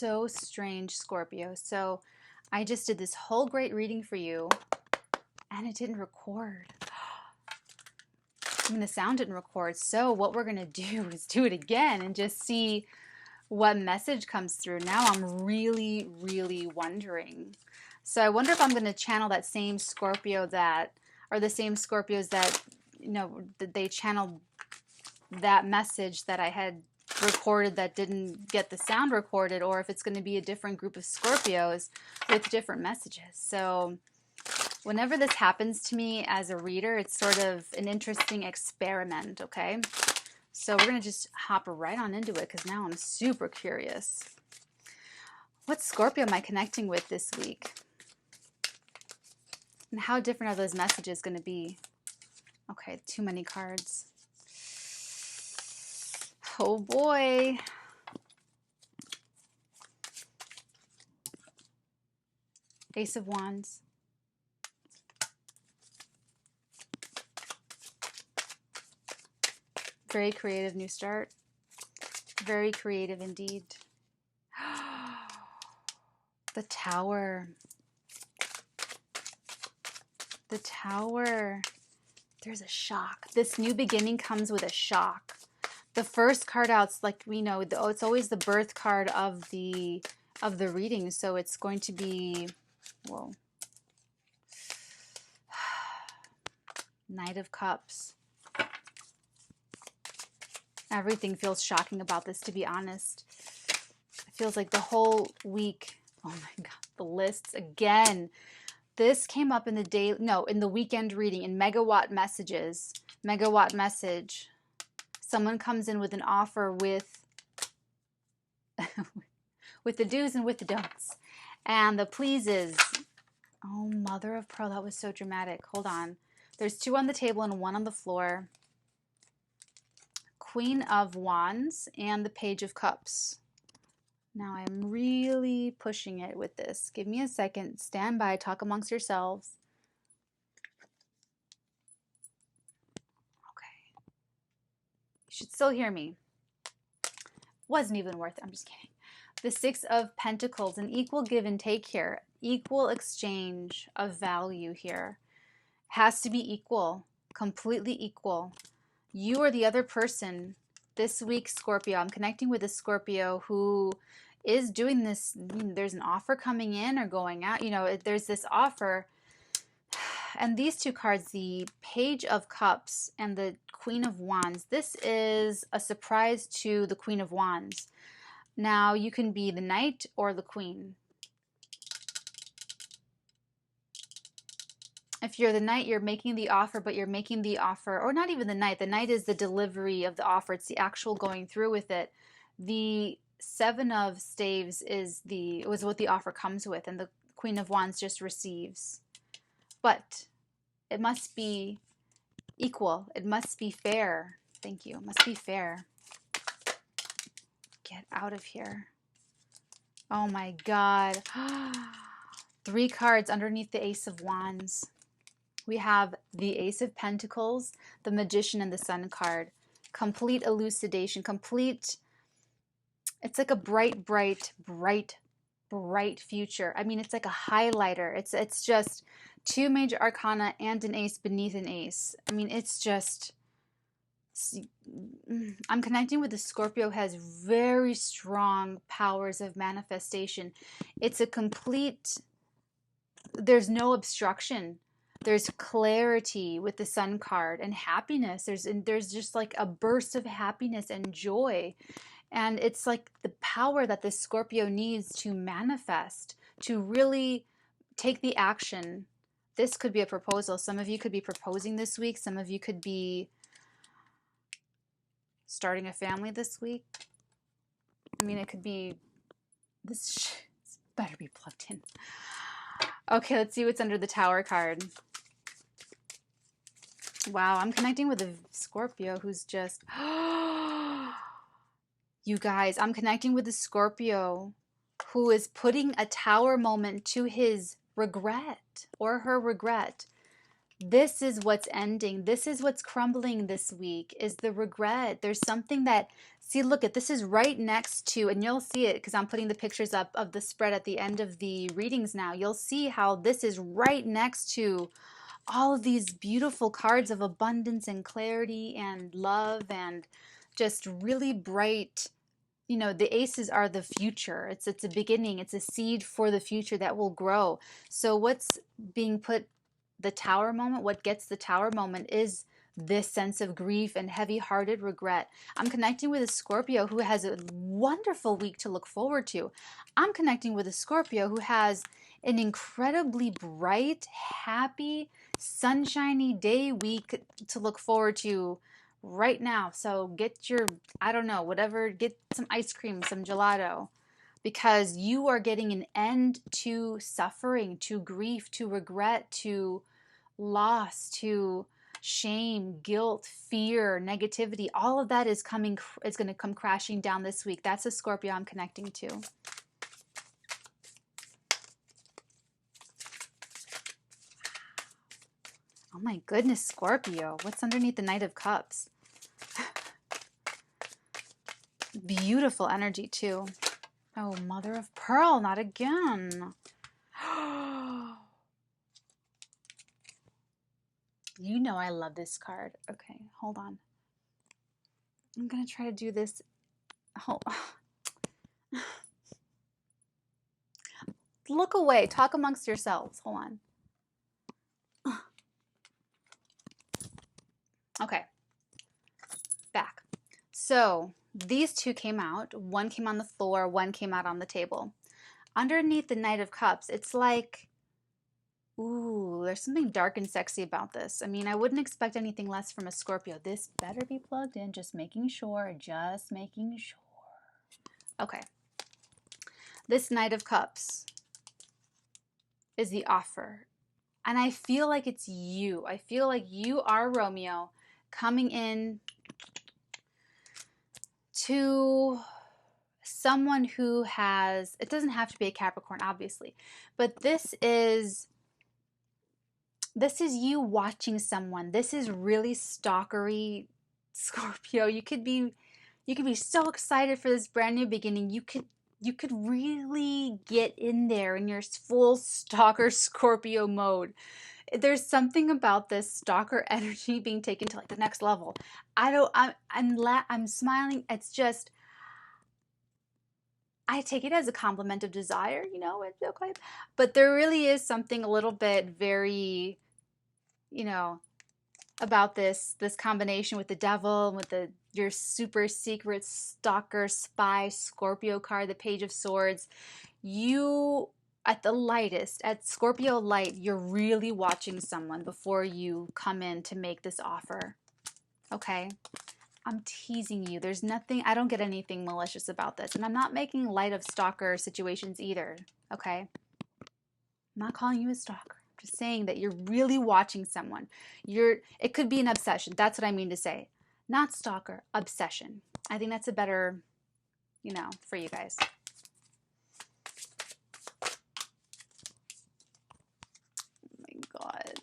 so strange, Scorpio. So I just did this whole great reading for you and it didn't record. I mean, the sound didn't record. So what we're going to do is do it again and just see what message comes through. Now I'm really, really wondering. So I wonder if I'm going to channel that same Scorpio that, or the same Scorpios that, you know, that they channeled that message that I had recorded that didn't get the sound recorded, or if it's going to be a different group of Scorpios with different messages. So whenever this happens to me as a reader, it's sort of an interesting experiment, okay? So we're going to just hop right on into it because now I'm super curious. What Scorpio am I connecting with this week? And how different are those messages going to be? Okay, too many cards. Oh boy. Ace of Wands. Very creative new start. Very creative indeed. The Tower. The Tower. There's a shock. This new beginning comes with a shock. The first card out's like we know, it's always the birth card of the reading, so it's going to be, whoa. Knight of Cups. Everything feels shocking about this, to be honest. It feels like the whole week, oh my God, the lists again. This came up in the day, no, in the weekend reading, in Megawatt Messages. Megawatt Message. Someone comes in with an offer with, with the do's and with the don'ts. And the pleases. Oh, Mother of Pearl, that was so dramatic. Hold on. There's 2 on the table and 1 on the floor. Queen of Wands and the Page of Cups. Now I'm really pushing it with this. Give me a second. Stand by. Talk amongst yourselves. Okay. You should still hear me. Wasn't even worth it. I'm just kidding. The 6 of Pentacles. An equal give and take here. Equal exchange of value here. Has to be equal. Completely equal. You or the other person this week, Scorpio. I'm connecting with a Scorpio who is doing this. There's an offer coming in or going out. You know, there's this offer. And these 2 cards, the Page of Cups and the Queen of Wands, this is a surprise to the Queen of Wands. Now, you can be the Knight or the Queen. If you're the Knight, you're making the offer, but you're making the offer, or not even the Knight. The Knight is the delivery of the offer. It's the actual going through with it. The 7 of Staves was what the offer comes with, and the Queen of Wands just receives. But it must be equal. It must be fair. Thank you. It must be fair. Get out of here. Oh my God. 3 cards underneath the Ace of Wands. We have the Ace of Pentacles, the Magician, and the Sun card. Complete elucidation, complete, it's like a bright, bright, bright, bright future. I mean, it's like a highlighter. It's just 2 major arcana and an ace beneath an ace. I mean, it's just, I'm connecting with the Scorpio has very strong powers of manifestation. It's a complete, there's no obstruction. There's clarity with the Sun card and happiness. There's just like a burst of happiness and joy. And it's like the power that the Scorpio needs to manifest, to really take the action. This could be a proposal. Some of you could be proposing this week. Some of you could be starting a family this week. I mean, it could be, this better be plugged in. Okay, let's see what's under the Tower card. Wow, I'm connecting with a Scorpio who's just, you guys, I'm connecting with a Scorpio who is putting a Tower moment to his regret or her regret. This is what's ending. This is what's crumbling this week, is the regret. There's something that, see, look at this is right next to, and you'll see it because I'm putting the pictures up of the spread at the end of the readings now. You'll see how this is right next to all of these beautiful cards of abundance and clarity and love and just really bright. You know, the aces are the future. It's a beginning. It's a seed for the future that will grow. So what's being put, the tower moment, what gets the tower moment is this sense of grief and heavy-hearted regret. I'm connecting with a Scorpio who has a wonderful week to look forward to. I'm connecting with a Scorpio who has an incredibly bright, happy, sunshiny day week to look forward to right now. So get your, I don't know, whatever, get some ice cream, some gelato, because you are getting an end to suffering, to grief, to regret, to loss, to shame, guilt, fear, negativity. All of that is coming, is going to come crashing down this week. That's a Scorpio I'm connecting to. Oh my goodness, Scorpio. What's underneath the Knight of Cups? Beautiful energy too. Oh, Mother of Pearl, not again. You know I love this card. Okay, hold on. I'm going to try to do this. Hold on. Look away. Talk amongst yourselves. Hold on. Okay. Back. So these two came out. One came on the floor. One came out on the table. Underneath the Knight of Cups, it's like, ooh, there's something dark and sexy about this. I mean, I wouldn't expect anything less from a Scorpio. This better be plugged in. Just making sure. Just making sure. Okay. This Knight of Cups is the offer. And I feel like it's you. I feel like you are Romeo coming in to someone who has, it doesn't have to be a Capricorn, obviously, but this is you watching someone. This is really stalkery, Scorpio. You could be so excited for this brand new beginning. You could really get in there in your full stalker Scorpio mode. There's something about this stalker energy being taken to like the next level. I'm smiling. It's just, I take it as a compliment of desire, you know, it's okay. But there really is something a little bit very, you know, about this combination with the devil and with your super secret stalker spy Scorpio card, the Page of Swords. You, at the lightest, at Scorpio light, you're really watching someone before you come in to make this offer. Okay? I'm teasing you. There's nothing, I don't get anything malicious about this. And I'm not making light of stalker situations either. Okay? I'm not calling you a stalker. I'm just saying that you're really watching someone. It could be an obsession. That's what I mean to say. Not stalker, obsession. I think that's a better, you know, for you guys. God.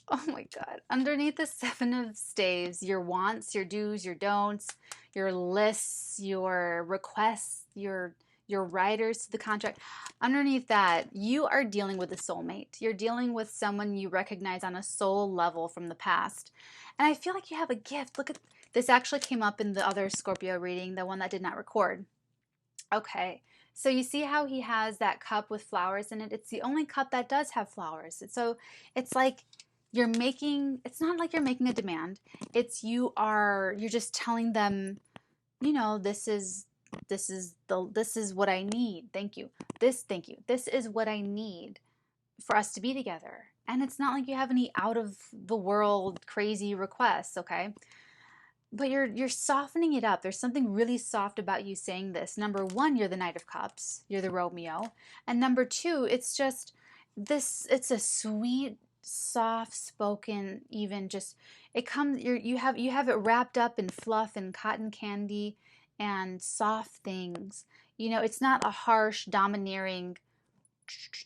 Oh my God. Underneath the Seven of Staves, your wants, your do's, your don'ts, your lists, your requests, your riders to the contract. Underneath that, you are dealing with a soulmate. You're dealing with someone you recognize on a soul level from the past. And I feel like you have a gift. Look at this, actually came up in the other Scorpio reading, the one that did not record. Okay. So you see how he has that cup with flowers in it? It's the only cup that does have flowers. So it's like it's not like you're making a demand. You're just telling them, you know, this is what I need. Thank you. Thank you. This is what I need for us to be together. And it's not like you have any out of the world crazy requests, okay? But you're softening it up. There's something really soft about you saying this. Number one, you're the Knight of Cups. You're the Romeo. And number two, it's just this, it's a sweet, soft spoken, even just, it comes, you have it wrapped up in fluff and cotton candy and soft things. You know, it's not a harsh, domineering,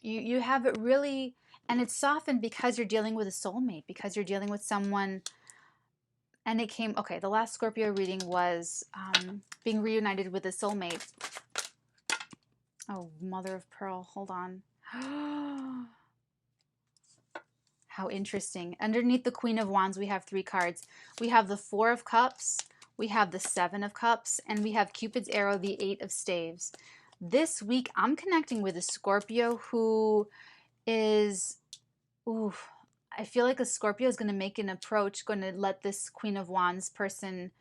you have it really, And it's softened because you're dealing with a soulmate, because you're dealing with someone. And it came, okay, the last Scorpio reading was being reunited with a soulmate. Oh, mother of pearl, hold on. How interesting. Underneath the Queen of Wands, we have 3 cards. We have the 4 of Cups, we have the 7 of Cups, and we have Cupid's arrow, the 8 of Staves. This week, I'm connecting with a Scorpio who is, ooh, I feel like a Scorpio is going to make an approach, going to let this Queen of Wands person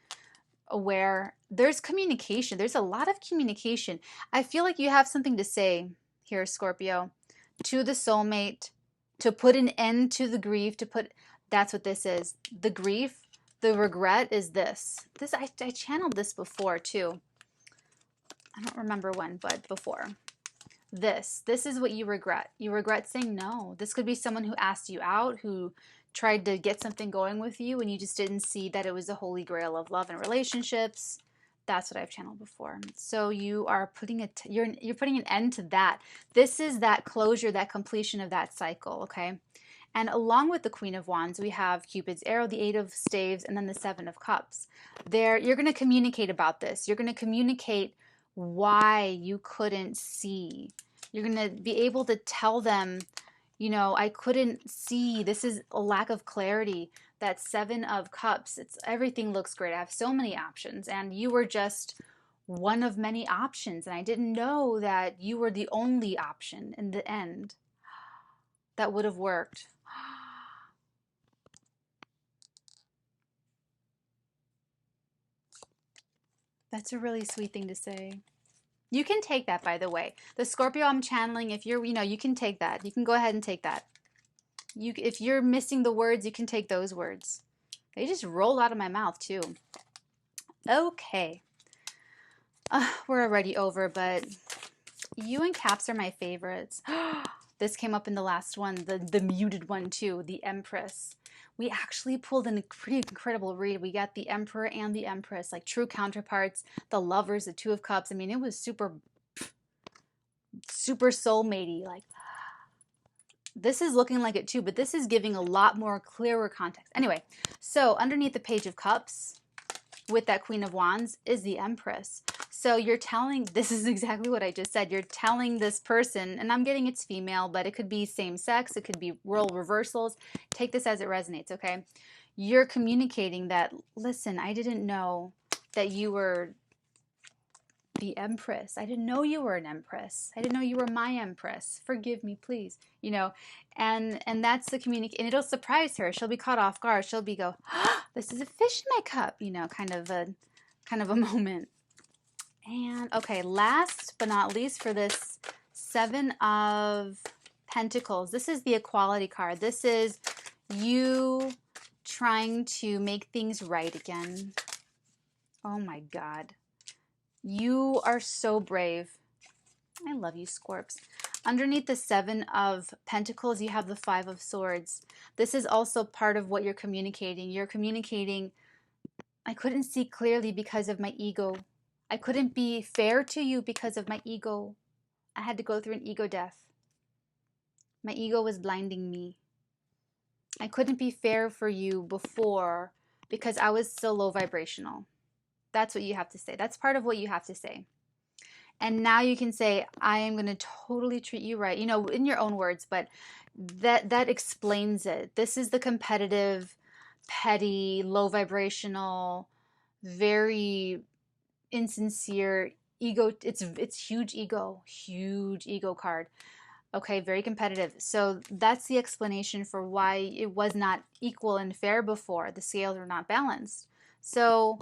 aware. There's communication. There's a lot of communication. I feel like you have something to say here, Scorpio, to the soulmate, to put an end to the grief, that's what this is. The grief, the regret is this. I channeled this before too. I don't remember when, but before. This is what you regret. You regret saying no. This could be someone who asked you out, who tried to get something going with you, and you just didn't see that it was the holy grail of love and relationships. That's what I've channeled before. So you are putting you're putting an end to that. This is that closure, that completion of that cycle, okay? And along with the Queen of Wands, we have Cupid's arrow, the 8 of Staves, and then the 7 of Cups. You're going to communicate about this. You're going to communicate why you couldn't see. You're going to be able to tell them, you know, I couldn't see. This is a lack of clarity. That 7 of Cups, everything looks great. I have so many options, and you were just one of many options, and I didn't know that you were the only option in the end that would have worked. That's a really sweet thing to say. You can take that, by the way. The Scorpio I'm channeling, if you're, you can take that. You can go ahead and take that. If you're missing the words, you can take those words. They just rolled out of my mouth, too. Okay. We're already over, but you and Caps are my favorites. This came up in the last one, the muted one, too, the Empress. We actually pulled in a pretty incredible read. We got the Emperor and the Empress, like true counterparts, the lovers, the 2 of Cups. I mean, it was super soulmatey. Like, this is looking like it too, but this is giving a lot more clearer context. Anyway, so underneath the Page of Cups with that Queen of Wands is the Empress. So you're telling, this is exactly what I just said. You're telling this person, and I'm getting it's female, but it could be same sex. It could be role reversals. Take this as it resonates, okay? You're communicating that, listen, I didn't know that you were the Empress. I didn't know you were an Empress. I didn't know you were my Empress. Forgive me, please. You know, and that's the communication. And it'll surprise her. She'll be caught off guard. She'll be go, oh, this is a fish in my cup. You know, kind of a moment. And okay, last but not least for this 7 of Pentacles. This is the Equality card. This is you trying to make things right again. Oh my God. You are so brave. I love you, Scorps. Underneath the 7 of Pentacles, you have the 5 of Swords. This is also part of what you're communicating. You're communicating, I couldn't see clearly because of my ego. I couldn't be fair to you because of my ego. I had to go through an ego death. My ego was blinding me. I couldn't be fair for you before because I was so low vibrational. That's what you have to say. That's part of what you have to say. And now you can say, I am going to totally treat you right, you know, in your own words, but that explains it. This is the competitive, petty, low vibrational, very insincere ego. It's huge ego card. Okay, very competitive. So that's the explanation for why it was not equal and fair before. The scales were not balanced. So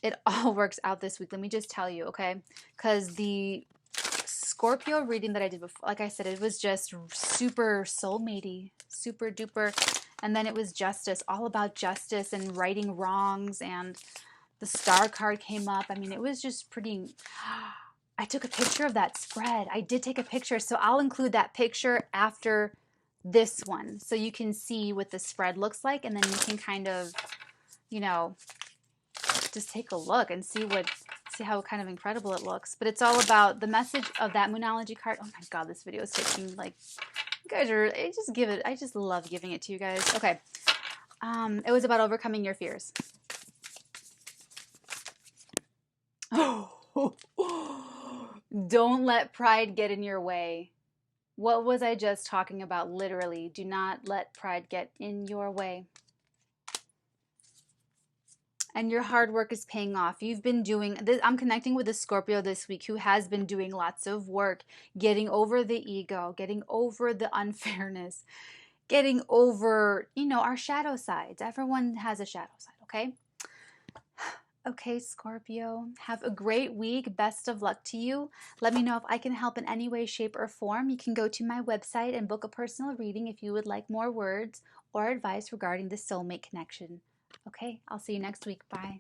it all works out this week. Let me just tell you, okay? Because the Scorpio reading that I did before, like I said, it was just super soulmatey, super duper. And then it was justice, all about justice and righting wrongs. And the Star card came up. I mean, it was just pretty... I took a picture of that spread. I did take a picture. So I'll include that picture after this one. So you can see what the spread looks like. And then you can kind of, you know, just take a look and see how kind of incredible it looks. But it's all about the message of that Moonology card. Oh my God, this video is taking like You guys are, I just love giving it to you guys. Okay. It was about overcoming your fears. Don't let pride get in your way. What was I just talking about? Literally, do not let pride get in your way. And your hard work is paying off. You've been doing this. I'm connecting with a Scorpio this week who has been doing lots of work, getting over the ego, getting over the unfairness, getting over, you know, our shadow sides. Everyone has a shadow side, okay? Okay, Scorpio, have a great week. Best of luck to you. Let me know if I can help in any way, shape, or form. You can go to my website and book a personal reading if you would like more words or advice regarding the soulmate connection. Okay, I'll see you next week. Bye.